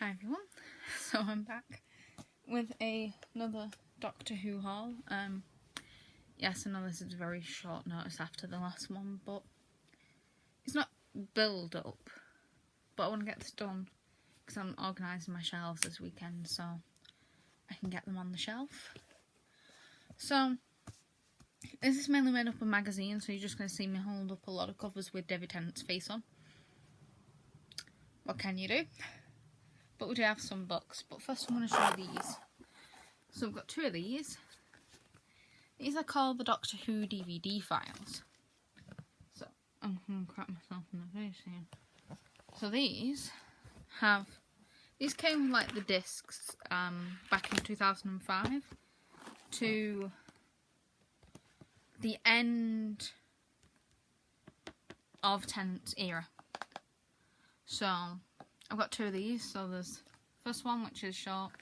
Hi everyone, so I'm back with another Doctor Who haul. Yes, I know this is very short notice after the last one, but it's not build up, but I want to get this done because I'm organising my shelves this weekend so I can get them on the shelf. So this is mainly made up of magazines, so you're just going to see me hold up a lot of covers with David Tennant's face on. What can you do? But we do have some books. But first I'm going to show you these. So we've got two of these. These are called the Doctor Who DVD files. So I'm going to crap myself in the face here. So these came with like the discs back in 2005 to the end of Tennant's era. So I've got two of these. So there's the first one, which is short.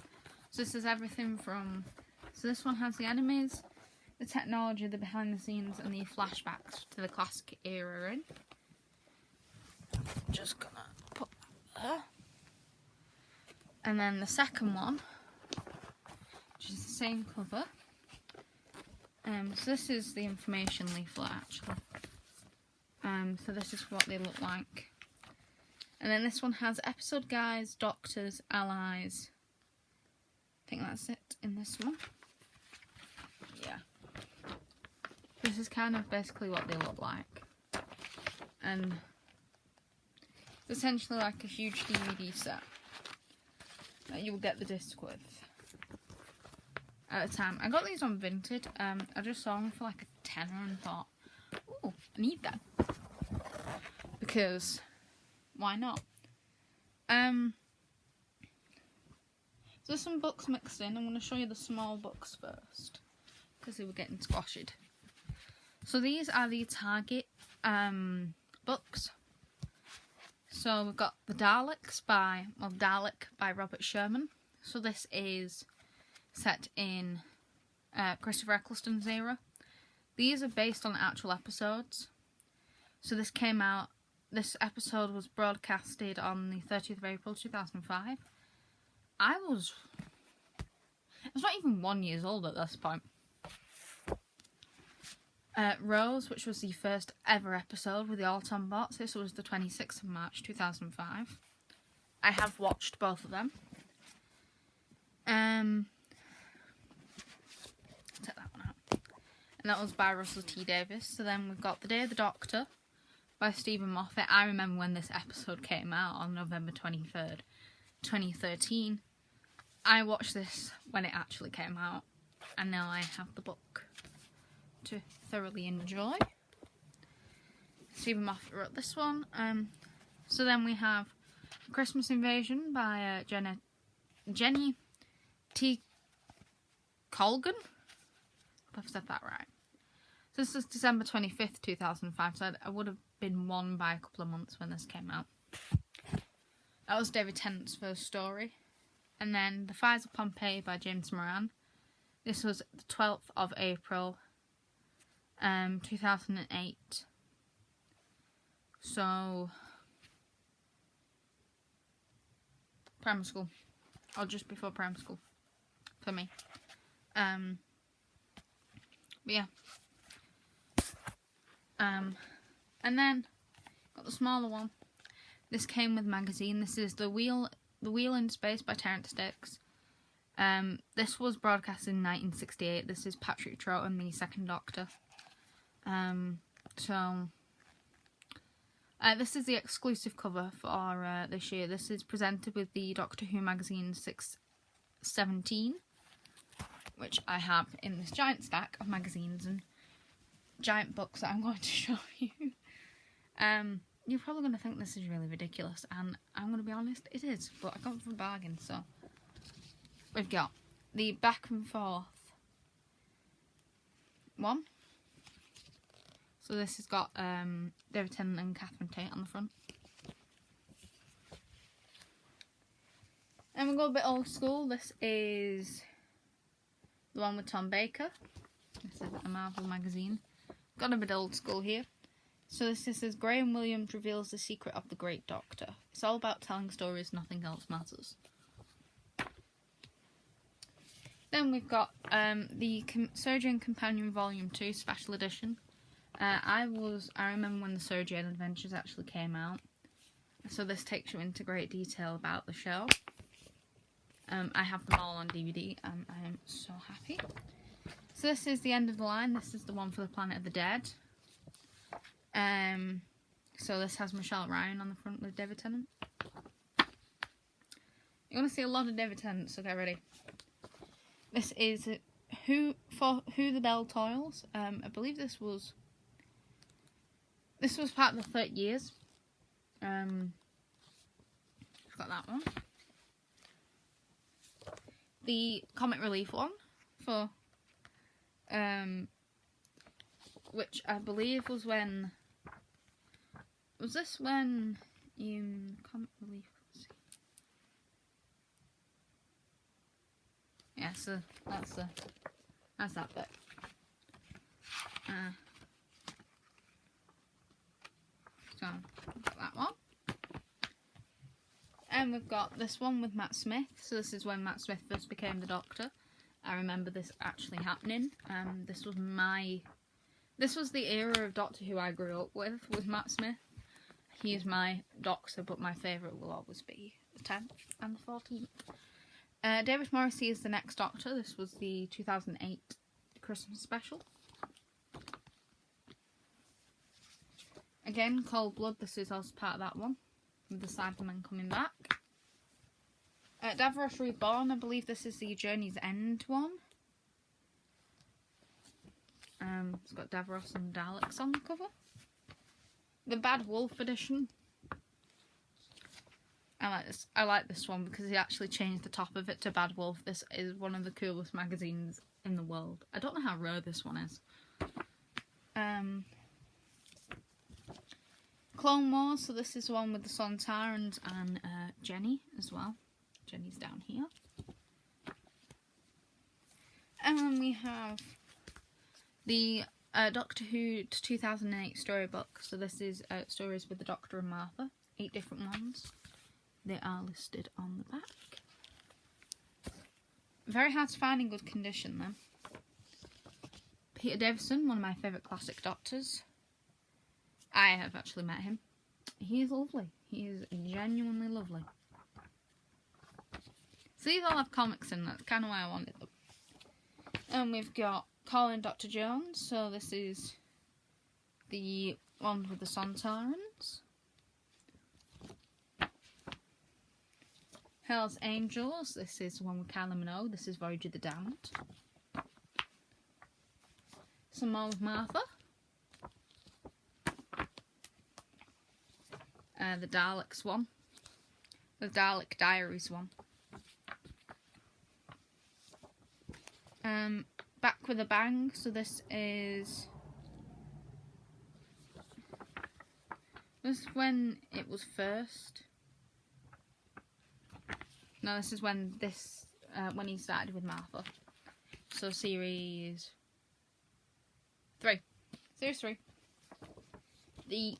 So this is everything from, so this one has the enemies, the technology, the behind the scenes, and the flashbacks to the classic era in. Just gonna put that there. And then the second one, which is the same cover. So this is the information leaflet actually. So this is what they look like. And then this one has episode guides, doctors, allies. I think that's it in this one. Yeah. This is kind of basically what they look like. And it's essentially like a huge DVD set that you will get the disc with at a time. I got these on Vinted. I just saw them for like a tenner and thought, ooh, I need that. Because why not? So there's some books mixed in. I'm going to show you the small books first because they were getting squashed. So these are the Target books. So we've got the Dalek by Robert Sherman. So this is set in Christopher Eccleston's era. These are based on actual episodes. So this came out. This episode was broadcasted on the 30th of April 2005. I was not even 1 year old at this point. Rose, which was the first ever episode with the Autobots. This was the 26th of March 2005. I have watched both of them. Take that one out. And that was by Russell T Davies. So then we've got The Day of the Doctor by Stephen Moffat. I remember when this episode came out on November 23rd, 2013. I watched this when it actually came out, and now I have the book to thoroughly enjoy. Stephen Moffat wrote this one. So then we have Christmas Invasion by Jenny T. Colgan. If I've said that right. So this is December 25th, 2005, so I would have been one by a couple of months when this came out. That was David Tennant's first story. And then The Fires of Pompeii by James Moran. This was the 12th of April, 2008. So, primary school. Or just before primary school. For me. But yeah. And then got the smaller one. This came with magazine. This is The Wheel in Space by Terence Dicks. This was broadcast in 1968. This is Patrick Troughton, the second Doctor. This is the exclusive cover for this year. This is presented with the Doctor Who magazine 617, which I have in this giant stack of magazines and giant books that I'm going to show you. You're probably going to think this is really ridiculous, and I'm going to be honest, it is, but I got it for a bargain. So we've got the back and forth one. So this has got David Tennant and Catherine Tate on the front. And we'll go a bit old school. This is the one with Tom Baker. This is a Marvel magazine. Got a bit old school here. So this says Graham Williams reveals the secret of the Great Doctor. It's all about telling stories, nothing else matters. Then we've got the Sarah Jane Companion Volume 2 Special Edition. I remember when the Sarah Jane Adventures actually came out. So this takes you into great detail about the show. I have them all on DVD and I am so happy. So this is the end of the line. This is the one for the Planet of the Dead. So this has Michelle Ryan on the front with David Tennant. You're going to see a lot of David Tennant, so get ready. This is Who the Bell Toils. I believe this was part of the 30 years. I've got that one. The Comic Relief one for which I believe was when Comic Relief? Let's see. Yeah, so that's that bit. So we've got that one. And we've got this one with Matt Smith. So this is when Matt Smith first became the Doctor. I remember this actually happening. This was the era of Doctor Who I grew up with Matt Smith. He is my Doctor, but my favourite will always be the 10th and the 14th. David Morrissey is the next Doctor. This was the 2008 Christmas special. Again, Cold Blood. This is also part of that one, with the Cybermen coming back. Davros Reborn. I believe this is the Journey's End one. It's got Davros and Daleks on the cover. The Bad Wolf edition. I like this one because he actually changed the top of it to Bad Wolf. This is one of the coolest magazines in the world. I don't know how rare this one is. Clone Wars. So this is the one with the Sontarans and Jenny as well. Jenny's down here. And then we have the Doctor Who 2008 storybook. So this is stories with the Doctor and Martha. 8 different ones. They are listed on the back. Very hard to find in good condition then. Peter Davison, one of my favourite classic Doctors. I have actually met him. He is lovely. He is genuinely lovely. So these all have comics in. That's kind of why I wanted them. And we've got Calling Dr. Jones. So this is the one with the Sontarans. Hell's Angels. This is the one with Kylie Minogue. This is Voyage of the Damned. Some more with Martha. The Daleks one. The Dalek Diaries one. Back with a Bang. So this is when it was first. No, this is when when he started with Martha. So series 3. Series 3. The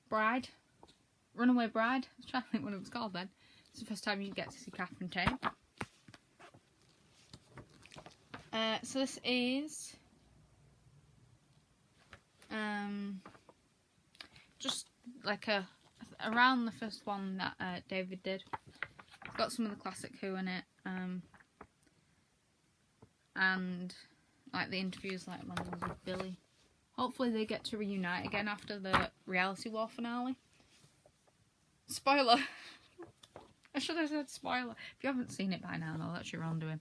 Bride. Runaway Bride. I was trying to think what it was called then. It's the first time you get to see Catherine Tate. So this is just like around the first one that David did. It's got some of the classic Who in it, and like the interviews, like one was with Billy. Hopefully they get to reunite again after the Reality War finale. Spoiler! I should have said spoiler. If you haven't seen it by now, though, that's your own doing.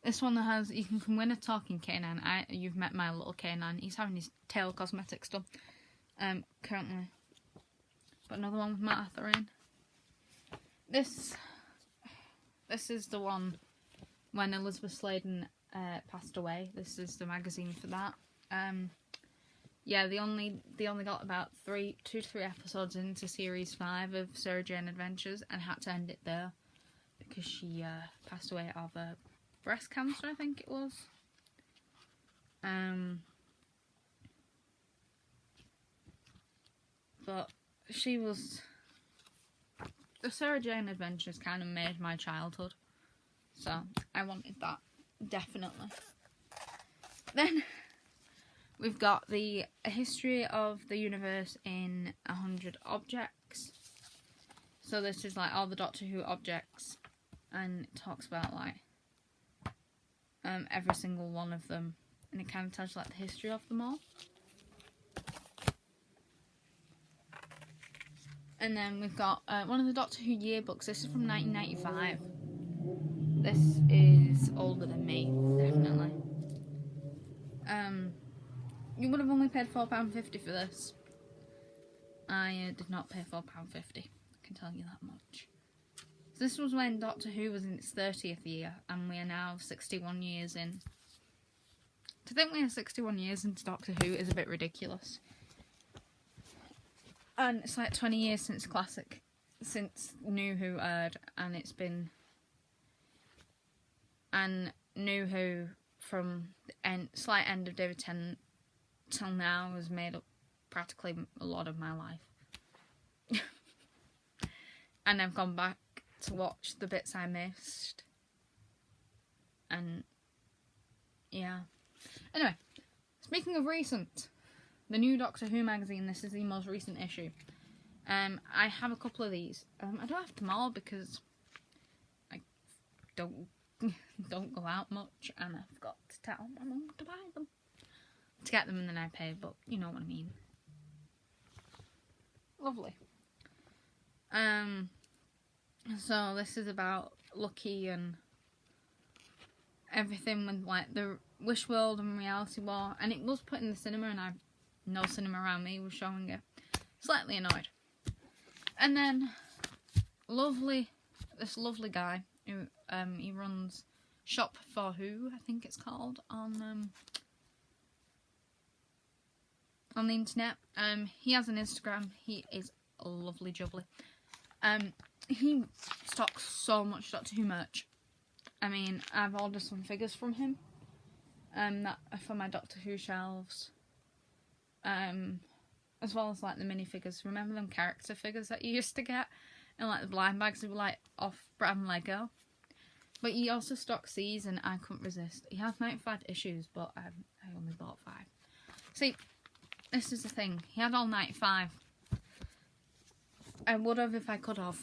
This one has, you can win a talking canine. You've met my little canine. He's having his tail cosmetics done. Currently. But another one with Martha in. This is the one when Elizabeth Sladen passed away. This is the magazine for that. Yeah, they only got about 2 to 3 episodes into series 5 of Sarah Jane Adventures and had to end it there because she passed away of breast cancer, I think it was. But she was... The Sarah Jane Adventures kind of made my childhood. So, I wanted that. Definitely. Then, we've got the history of the universe in 100 objects. So this is like all the Doctor Who objects. And it talks about like every single one of them. And it kind of tells you like the history of them all. And then we've got one of the Doctor Who yearbooks. This is from 1995. This is older than me, definitely. You would have only paid £4.50 for this. I did not pay £4.50. I can tell you that much. So this was when Doctor Who was in its 30th year, and we are now 61 years in. To think we are 61 years into Doctor Who is a bit ridiculous. And it's like 20 years since New Who aired, and it's been... And New Who, from the slight end of David Tennant till now, has made up practically a lot of my life. And I've gone back to watch the bits I missed. And, yeah. Anyway, speaking of recent, the new Doctor Who magazine, this is the most recent issue. I have a couple of these. I don't have them all because I don't go out much, and I've got to tell my mum to buy them. To get them and then I pay, but you know what I mean. Lovely. So this is about Lucky and everything with like the Wish World and Reality War, and it was put in the cinema, and no cinema around me was showing it. Slightly annoyed. And then this lovely guy who he runs Shop for Who, I think it's called, on the internet. He has an Instagram. He is a lovely jubbly. He stocks so much Doctor Who merch. I mean, I've ordered some figures from him. That are for my Doctor Who shelves. As well as like the minifigures. Remember them character figures that you used to get? And like the blind bags that were like off-brand Lego. But he also stocks these, and I couldn't resist. He has 95 issues, but I only bought 5. See, this is the thing. He had all 95. I would have if I could have.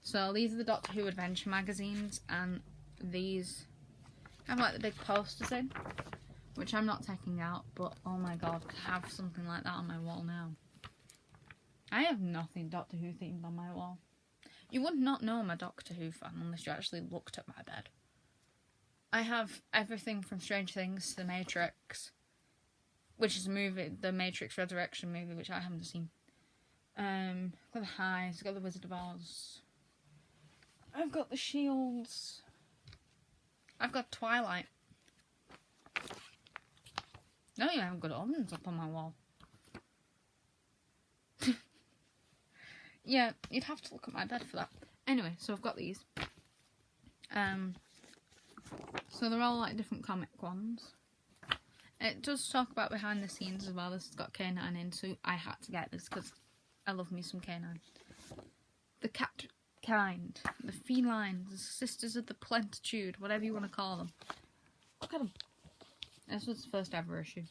So these are the Doctor Who Adventure magazines, and these have like the big posters in, which I'm not taking out, but oh my god, to have something like that on my wall now. I have nothing Doctor Who themed on my wall. You would not know I'm a Doctor Who fan unless you actually looked at my bed. I have everything from Strange Things to The Matrix, which is a movie, the Matrix Resurrection movie, which I haven't seen. Got the Hives, got the Wizard of Oz. I've got the Shields. I've got Twilight. No, you haven't got Omens up on my wall. Yeah, you'd have to look at my bed for that. Anyway, so I've got these. So they're all like different comic ones. It does talk about behind the scenes as well. This has got K9 in, so I had to get this because I love me some K9. The cat kind, the felines, the sisters of the plentitude, whatever you want to call them. Look at them. This was the first ever issue.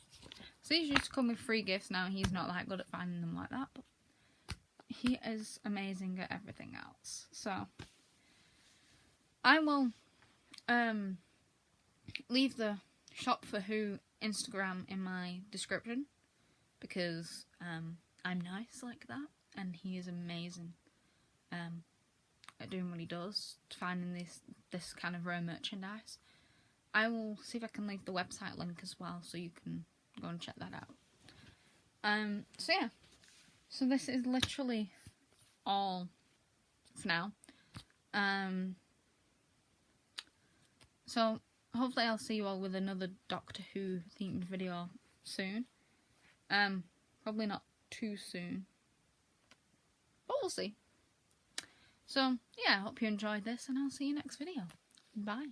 So these used to come with free gifts. Now he's not that good at finding them like that, but he is amazing at everything else. So I will leave the Shop for Who Instagram in my description because I'm nice like that, and he is amazing at doing what he does, finding this kind of rare merchandise. I will see if I can leave the website link as well, so you can go and check that out. So yeah, so this is literally all for now. So hopefully I'll see you all with another Doctor Who themed video soon. Probably not too soon, but we'll see. So yeah, I hope you enjoyed this, and I'll see you next video. Bye.